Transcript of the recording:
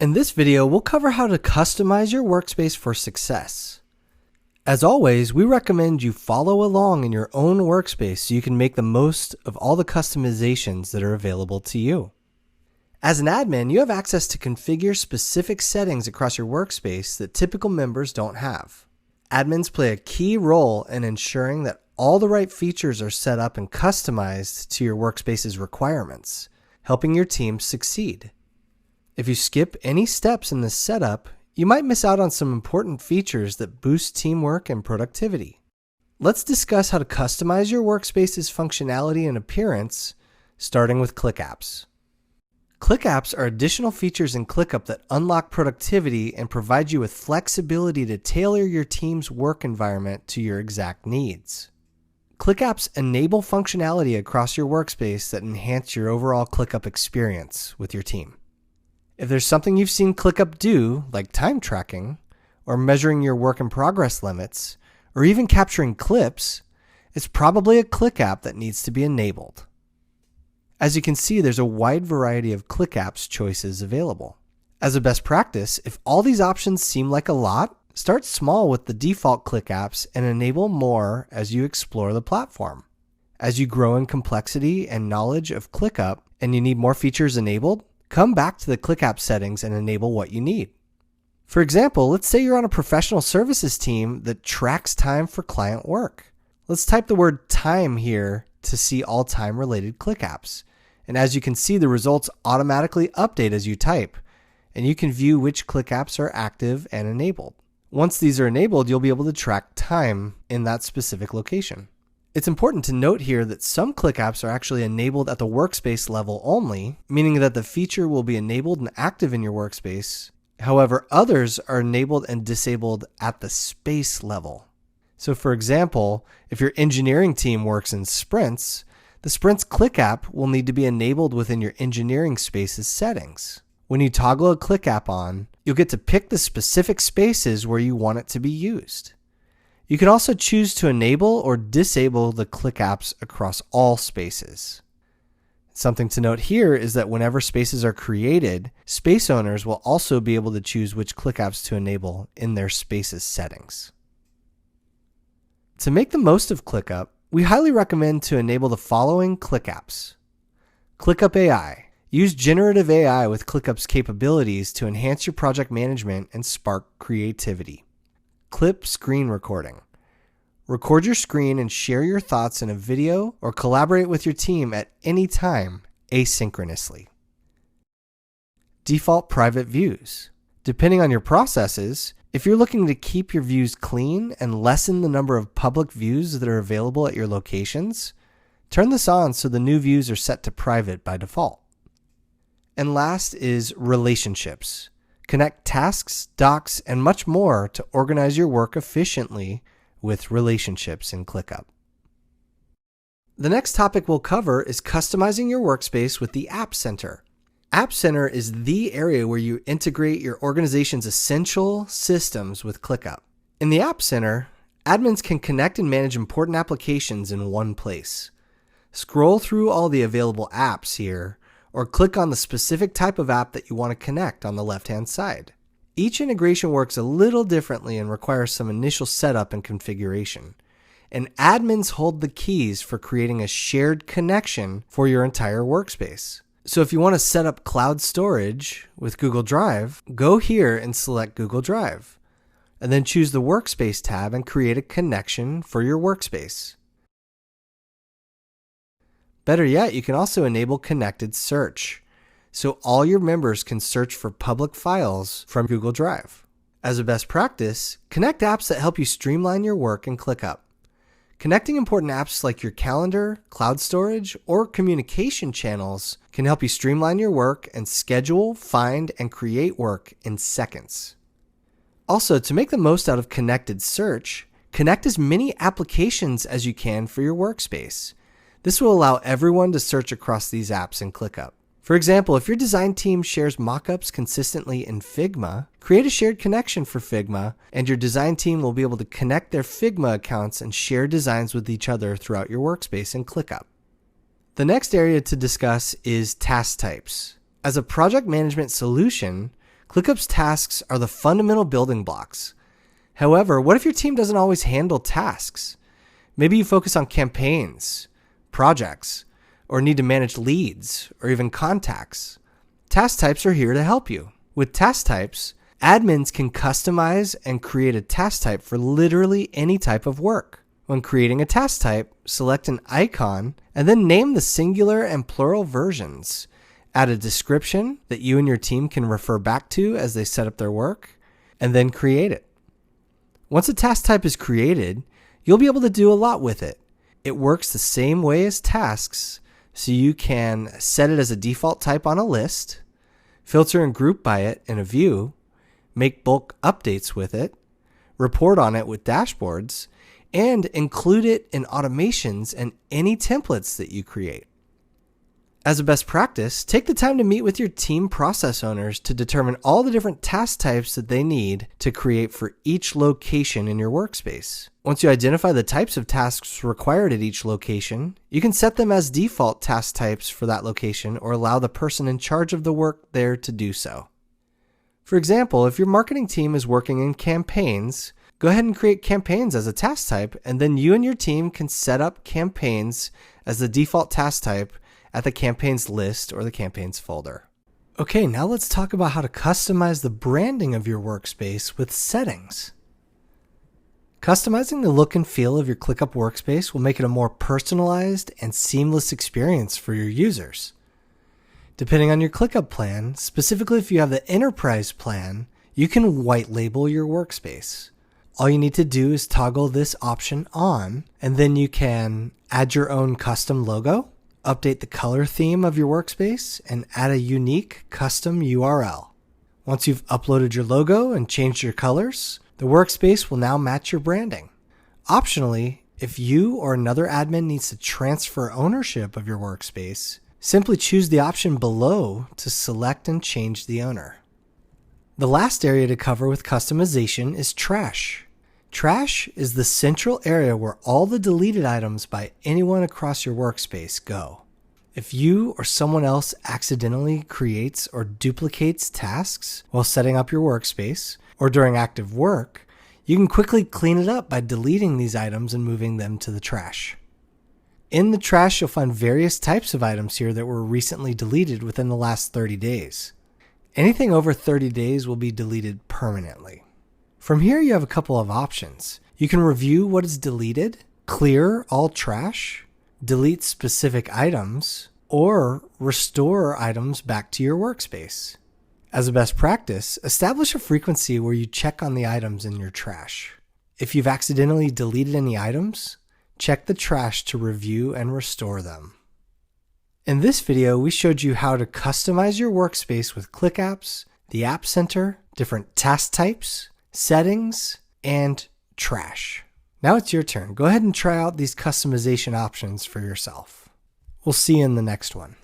In this video, we'll cover how to customize your workspace for success. As always, we recommend you follow along in your own workspace so you can make the most of all the customizations that are available to you. As an admin, you have access to configure specific settings across your workspace that typical members don't have. Admins play a key role in ensuring that all the right features are set up and customized to your workspace's requirements, helping your team succeed. If you skip any steps in this setup, you might miss out on some important features that boost teamwork and productivity. Let's discuss how to customize your workspace's functionality and appearance, starting with ClickUps. ClickUps are additional features in ClickUp that unlock productivity and provide you with flexibility to tailor your team's work environment to your exact needs. ClickUps enable functionality across your workspace that enhance your overall ClickUp experience with your team. If there's something you've seen ClickUp do, like time tracking, or measuring your work in progress limits, or even capturing clips, it's probably a ClickUp that needs to be enabled. As you can see, there's a wide variety of ClickUps choices available. As a best practice, if all these options seem like a lot, start small with the default ClickUps and enable more as you explore the platform. As you grow in complexity and knowledge of ClickUp and you need more features enabled, come back to the ClickUp settings and enable what you need. For example, let's say you're on a professional services team that tracks time for client work. Let's type the word time here to see all time-related ClickUps. And as you can see, the results automatically update as you type, and you can view which ClickUps are active and enabled. Once these are enabled, you'll be able to track time in that specific location. It's important to note here that some ClickUps are actually enabled at the workspace level only, meaning that the feature will be enabled and active in your workspace. However, others are enabled and disabled at the space level. So for example, if your engineering team works in sprints, the sprints ClickUp will need to be enabled within your engineering space's settings. When you toggle a ClickUp on, you'll get to pick the specific spaces where you want it to be used. You can also choose to enable or disable the ClickUps across all spaces. Something to note here is that whenever spaces are created, space owners will also be able to choose which ClickUps to enable in their space's settings. To make the most of ClickUp, we highly recommend to enable the following ClickUps. ClickUp AI. Use generative AI with ClickUp's capabilities to enhance your project management and spark creativity. Clip screen recording. Record your screen and share your thoughts in a video or collaborate with your team at any time asynchronously. Default private views. Depending on your processes, if you're looking to keep your views clean and lessen the number of public views that are available at your locations, turn this on so the new views are set to private by default. And last is relationships. Connect tasks, docs, and much more to organize your work efficiently with relationships in ClickUp. The next topic we'll cover is customizing your workspace with the App Center. App Center is the area where you integrate your organization's essential systems with ClickUp. In the App Center, admins can connect and manage important applications in one place. Scroll through all the available apps here, or click on the specific type of app that you want to connect on the left-hand side. Each integration works a little differently and requires some initial setup and configuration. And admins hold the keys for creating a shared connection for your entire workspace. So if you want to set up cloud storage with Google Drive, go here and select Google Drive, and then choose the Workspace tab and create a connection for your workspace. Better yet, you can also enable connected search, so all your members can search for public files from Google Drive. As a best practice, connect apps that help you streamline your work in ClickUp. Connecting important apps like your calendar, cloud storage, or communication channels can help you streamline your work and schedule, find, and create work in seconds. Also, to make the most out of connected search, connect as many applications as you can for your workspace. This will allow everyone to search across these apps in ClickUp. For example, if your design team shares mockups consistently in Figma, create a shared connection for Figma, and your design team will be able to connect their Figma accounts and share designs with each other throughout your workspace in ClickUp. The next area to discuss is task types. As a project management solution, ClickUp's tasks are the fundamental building blocks. However, what if your team doesn't always handle tasks? Maybe you focus on campaigns, projects, or need to manage leads, or even contacts. Task types are here to help you. With task types, admins can customize and create a task type for literally any type of work. When creating a task type, select an icon and then name the singular and plural versions. Add a description that you and your team can refer back to as they set up their work, and then create it. Once a task type is created, you'll be able to do a lot with it. It works the same way as tasks, so you can set it as a default type on a list, filter and group by it in a view, make bulk updates with it, report on it with dashboards, and include it in automations and any templates that you create. As a best practice, take the time to meet with your team process owners to determine all the different task types that they need to create for each location in your workspace. Once you identify the types of tasks required at each location, you can set them as default task types for that location or allow the person in charge of the work there to do so. For example, if your marketing team is working in campaigns, go ahead and create campaigns as a task type, and then you and your team can set up campaigns as the default task type at the campaigns list or the campaigns folder. Okay, now let's talk about how to customize the branding of your workspace with settings. Customizing the look and feel of your ClickUp workspace will make it a more personalized and seamless experience for your users. Depending on your ClickUp plan, specifically if you have the enterprise plan, you can white label your workspace. All you need to do is toggle this option on, and then you can add your own custom logo, update the color theme of your workspace, and add a unique custom URL. Once you've uploaded your logo and changed your colors, the workspace will now match your branding. Optionally, if you or another admin needs to transfer ownership of your workspace, simply choose the option below to select and change the owner. The last area to cover with customization is trash. Trash is the central area where all the deleted items by anyone across your workspace go. If you or someone else accidentally creates or duplicates tasks while setting up your workspace or during active work, you can quickly clean it up by deleting these items and moving them to the trash. In the trash, you'll find various types of items here that were recently deleted within the last 30 days. Anything over 30 days will be deleted permanently. From here, you have a couple of options. You can review what is deleted, clear all trash, delete specific items, or restore items back to your workspace. As a best practice, establish a frequency where you check on the items in your trash. If you've accidentally deleted any items, check the trash to review and restore them. In this video, we showed you how to customize your workspace with ClickApps, the App Center, different task types, settings, and trash. Now it's your turn. Go ahead and try out these customization options for yourself. We'll see you in the next one.